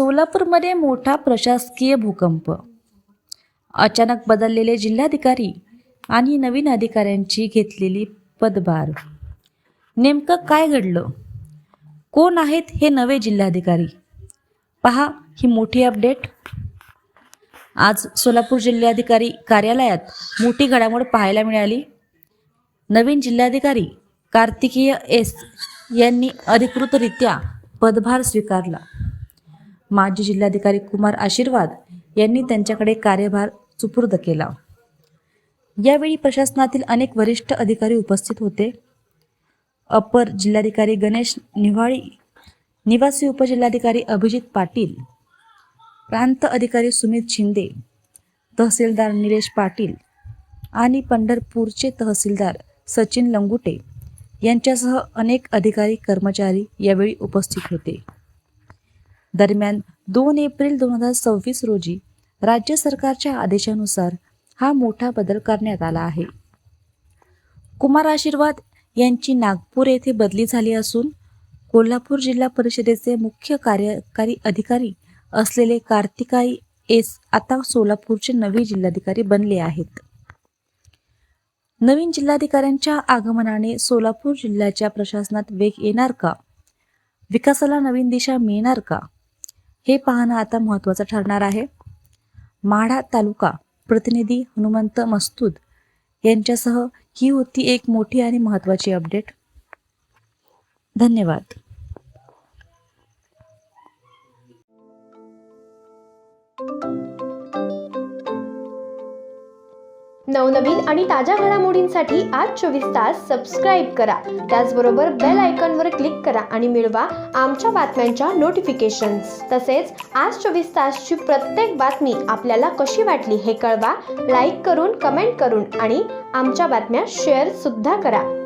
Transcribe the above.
सोलापूरमध्ये मोठा प्रशासकीय भूकंप. अचानक बदललेले जिल्हाधिकारी आणि नवीन अधिकाऱ्यांची घेतलेली पदभार. नेमकं काय घडलं? कोण आहेत हे नवे जिल्हाधिकारी? पहा ही मोठी अपडेट. आज सोलापूर जिल्हाधिकारी कार्यालयात मोठी घडामोड पाहायला मिळाली. नवीन जिल्हाधिकारी कार्तिकेय एस यांनी अधिकृतरित्या पदभार स्वीकारला. माजी जिल्हाधिकारी कुमार आशीर्वाद यांनी त्यांच्याकडे कार्यभार सुपूर्द केला. यावेळी प्रशासनातील अनेक वरिष्ठ अधिकारी उपस्थित होते. अपर जिल्हाधिकारी गणेश निव्हाळी, निवासी उपजिल्हाधिकारी अभिजित पाटील, प्रांत अधिकारी सुमित शिंदे, तहसीलदार निलेश पाटील आणि पंढरपूरचे तहसीलदार सचिन लंगुटे यांच्यासह अनेक अधिकारी कर्मचारी यावेळी उपस्थित होते. दरम्यान 2 एप्रिल 2026 रोजी राज्य सरकारच्या आदेशानुसार हा मोठा बदल करण्यात आला आहे. कुमार आशीर्वाद यांची नागपूर येथे बदली झाली असून कोल्हापूर जिल्हा परिषदेचे मुख्य कार्यकारी अधिकारी असलेले कार्तिकेय एस आता सोलापूरचे नवे जिल्हाधिकारी बनले आहेत. नवीन जिल्हाधिकाऱ्यांच्या आगमनाने सोलापूर जिल्ह्याच्या प्रशासनात वेग येणार का? विकासाला नवीन दिशा मिळणार का? हे पाहणं आता महत्त्वाचं ठरणार आहे. माढा तालुका प्रतिनिधी हनुमंत मस्तूद यांच्यासह ही होती एक मोठी आणि महत्त्वाची अपडेट. धन्यवाद. नवनवीन आणि ताज्या घडामोडींसाठी आज 24 तास सबस्क्राईब करा. त्याचबरोबर बेल आयकॉनवर क्लिक करा आणि मिळवा आमच्या बातम्यांच्या नोटिफिकेशन्स. तसेच आज 24 तासची प्रत्येक बातमी आपल्याला कशी वाटली हे कळवा. लाईक करून, कमेंट करून आणि आमच्या बातम्या शेअर सुद्धा करा.